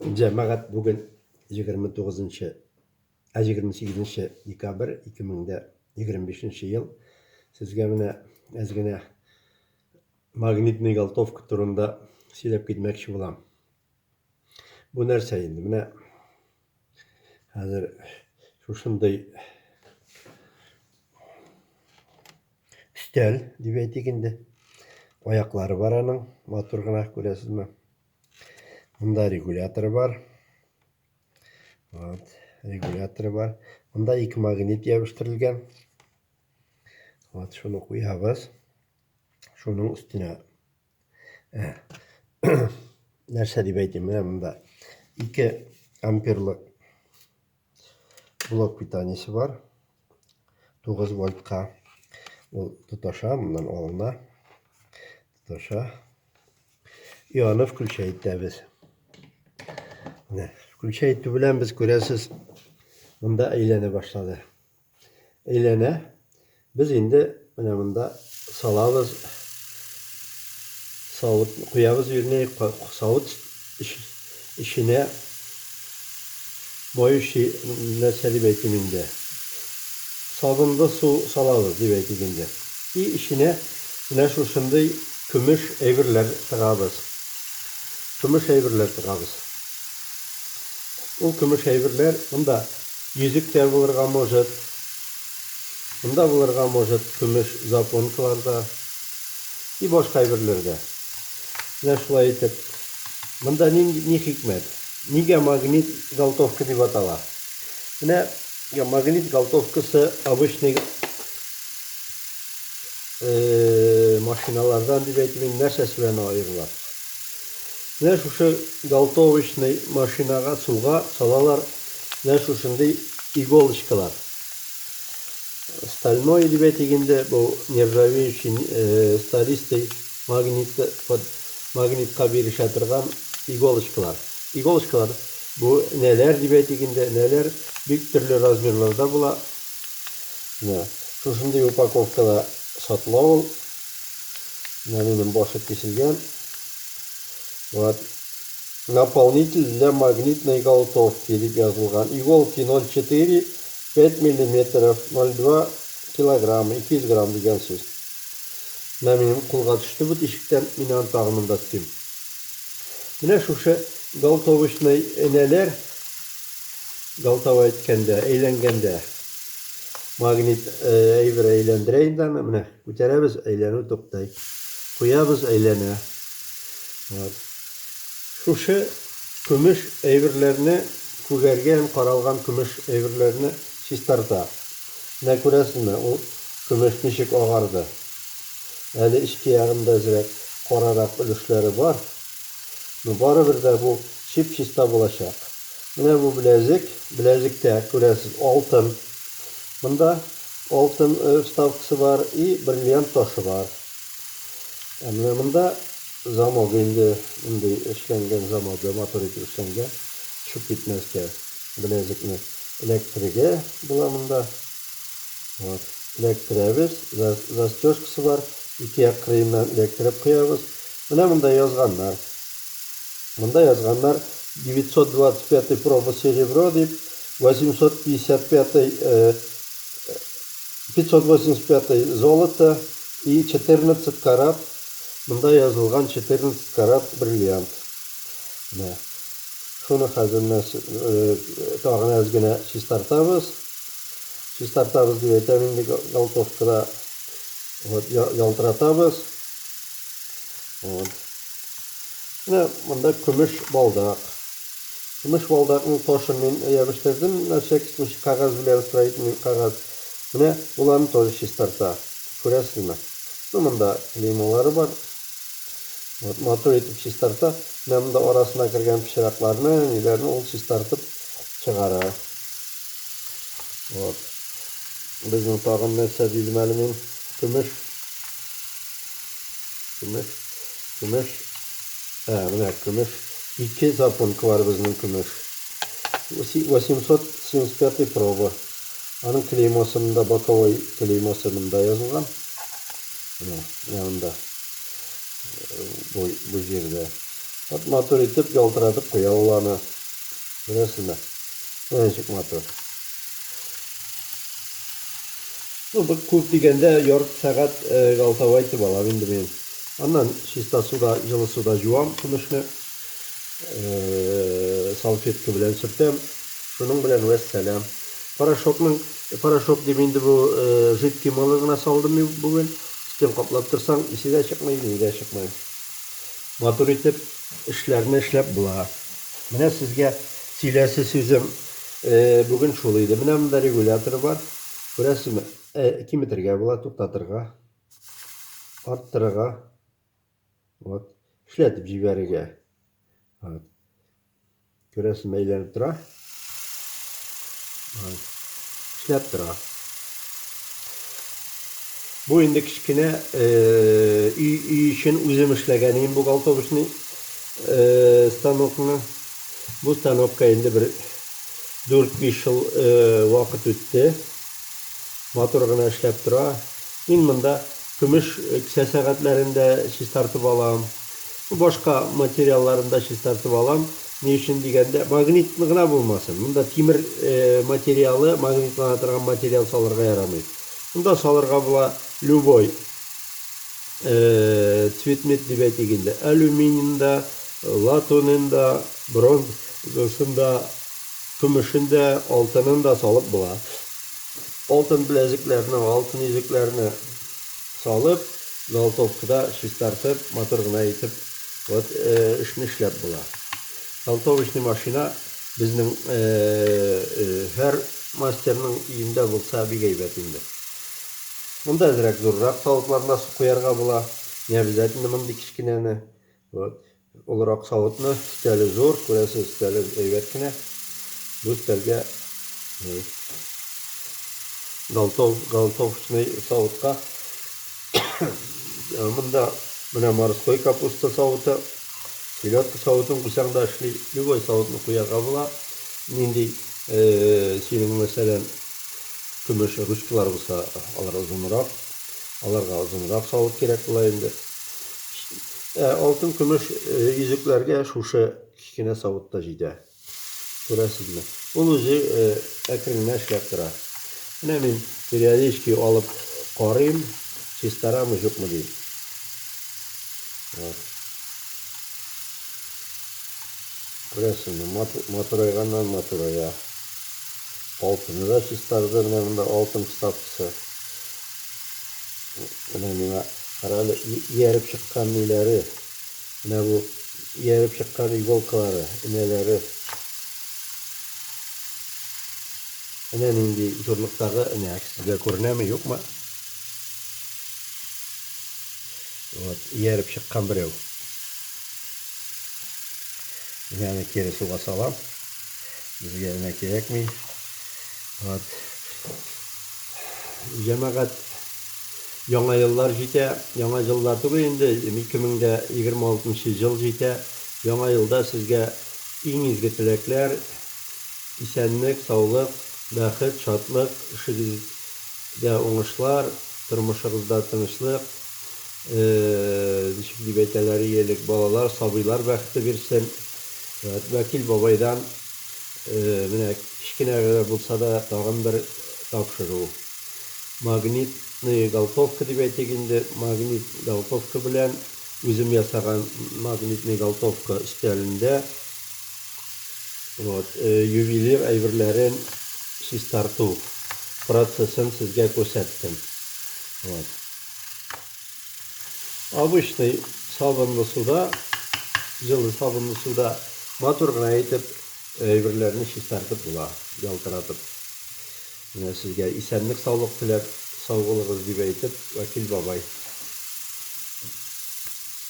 Жамағат бүгін 28 декабрь 2025 ел. Сізге міне әзгіне магнитный голтовка турында сөйлеп кетмекші болам. Бұл нәрсе енді міне қазір шушындай үстел деп айтекенде аяқлары бар аның, моторғына көресіз ме? Мұнда регуляторы бар. Регуляторы бар. Мұнда 2 магнит ябыштырылған. Шуны қоябыз. Шуның үстіне нәрсе деп айтайын. Мұнда 2 амперлік блок питаниесі бар. 9 вольтқа. Ол тұташа, мұндан олына. Тұташа. И оны включайды біз. Включайды білен біз көресіз. Мұнда әйлене башлады. Әйлене. Біз енді мұнда салабыз. Сауыт қоябыз үйіріне. Сауыт ішіне бой нәрсе деп айтымында. Сабынды су салабыз деп айтымында. И ішіне мұна шушындай күміш әйбірлер тығабыз. Күміш әйбірлер тығабыз. Ол күміш әйбірлер мұнда yüzіктер бұлырға может. Мұнда бұлырға может күміш запонкаларда. И башқа әйбірлерде. Мұна шулай етіп. Мұнда не хикмет? Неге магнит голтовка деп атала? Мұна магнит голтовкасы обычный машиналардан деп айтымен нәрсесі бәні айырылар. Мұна шушы голтовочный машинаға суға салалар. Мұна шушындай иголочкалар. Стальной деп айтегенде бұл нержавеющий сталистый магнитқа беріш атырған иголочкалар. Иголочкалар бұл нелер деп айтегенде нелер бүк түрлі размерларда бұла. Шушындай упаковкада сатылау. Мұның башы кесілген. Наполнитель для магнитной голтовки деп жазылған. Иголки 0,4, 5 мм, 0,2 килограмм, 200 грамм деген сөз. Менің құлға түшті бұд ешіктен менен тағымында түтім. Міне шушы голтовочный энелер голтова еткенде, әйленгенде магнит әйбір әйлендірейінді. Міне көтеребіз, әйлену тоқтай. Қоябыз, әйлене. Шушы күміш әйбірлеріні көгерген, қаралған күміш әйбірлеріні шистарда. Не көресіз ме? Ол күміш нешік оғарды. Әлі ішке яғында зірек қорарақ үлішлері бар. Бары бірді бұл шип-шиста болашақ. Міне бұл білезік. Білезікте көресіз алтын. Мұнда алтын вставкасы бар и бриллиант ташы бар. Мұнда замок енді ішленген замоды мотор етіп ішленген шүп кетмеске білезікні электриге бұла мұнда. Электребіз, застежкасы бар. 2 қырыйынан электреп қоябыз. Мұнда язғандар. Мұнда язғандар 925 проба серебро деп, 585 золото и 14 карат. Мұнда yazылған 14 карат бриллиант. Шуны қазір тағын әзгіне шистартабыз. Шистартабыз деп айтамынды голтовкада ялтыратабыз. Мұнда күміш балдақ. Күміш балдақның тошын мен ябыштырдым. Нәрсек қағаз білер строительный қағаз. Мұна оларын тоже шистарта. Көресіз ме? Мұнда клеймалары бар. Мотор етіп шистарта. Мұнда орасына кірген пішірақларыны, нелерін ол шистартып шығара. Біздің тағын нәрсе дейдім әлімен күміш. Мұна күміш. 2 запонка бар біздің күміш. 875 проба. Аның клеймосында, боковой клеймосында yazылған. Мұнда. Bu жерде. От матур итеп, ялтыратып куя уланы. Көрәсезме? Ничек матур. Бу күп дигәндә ярты сәгать галтау итеп алам инде мин. Аннан чиста суда, җылы суда жуам көмешне. Салфетка белән сөртәм. Шуның белән вәссәлам. Порошок дип инде бу жидкий малы гына салдым мин бүген. Өстен каплап торсаң, исе дә чыкмый, ни дә чыкмый. Матур итеп эшләрне эшләп була. Менә сезгә сөйләсе сүзем бүген шул иде. Менә монда регулятор бар. Күрәсезме? Киметергә була, туктатырга, арттырырга. Вот. Эшләтеп җибәрергә. Вот. Күрәсезме, әйләнеп тора. Вот. Эшләп тора. Бу инде кичкенә өй өчен үзем эшләгән идем бу галтовочный станокны. Бу станокка инде бер 4-5 ел вакыт үтте. Матур гына эшләп тора. Мин монда көмеш кесә сәгатьләрендә чистартып алам. Башка материалларында чистартып алам. Ни өчен дигәндә, магнитны гына булмасын. Монда тимер материалы, магнитлана торган материал салырга ярамый. Монда салырга була любой цветмет дип әйтегендә, алюминийда, латунында, бронзасында, көмешендә, алтынында салып була. Алтын беләзекләрне, алтын йөзекләрне салып, галтовкада чистартып, матур гына итеп, вот эшне эшләп була. Галтовочный машина безнең һәр мастерның өендә булса бик әйбәт инде. Монда әзрәк зуррак савытларына су куярга була. Не обязательно мондый кичкенәне. Вот. Олырак савытны, өстәле зур, күрәсез, өстәле әйбәт кенә. Бу өстәлгә галтовочный савытка монда менә морской капуста савыты, селедка савытын куйсаң да эшли, любой савытны куярга була. Нинди синең мәсәлән көмеш ручкалар булса, аларга озынрак савыт кирәк була инде. Алтын көмеш йөзекләргә шушы кичкенә савыт та җитә. Күрәсезме? Ул үзе әкрен эшләп тора. Менә мин периодически алып карыйм, чистарамы, юкмы дип. Күрәсезме? Матурайганнан матурая. Алтыны да чистарды, менә монда алтын вставкасы. Менә миңа каралы ияреп чыккан ниләре. Менә бу ияреп чыккан иголкалары, инәләре. Менә нинди зурлыктагы, менә сезгә күренәме, юкмы? Вот, ияреп чыккан берәү. Менә кире суга салам. Безгә менә кирәкми. Вот. Җәмәгать яңа еллар җитә, яңа еллар түгел инде 2026 ел җитә. Яңа елда сезгә иң изге теләкләр, исәнлек, саулык, бәхет, шатлык, эшегездә уңышлар, тормышыгызда тынычлык, ничек дип әйтәләр, иялек балалар, сабыйлар бәхете бирсен. Вәкил бабайдан менә кичкенә генә булса да тагын бер тапшыру. Магнитный галтовка дип әйтик инде, магнит галтовка белән үзем ясаган магнитный галтовка өстәлендә вот ювелир әйберләрен чистарту процессын сезгә күрсәттем. Вот. Обычный сабынлы суда, җылы сабынлы суда матур гына итеп әйберләрне чистартып була, ялтыратып. Менә сезгә исәнлек, саулык теләп, сау булыгыз дип әйтеп, Вәкил бабай.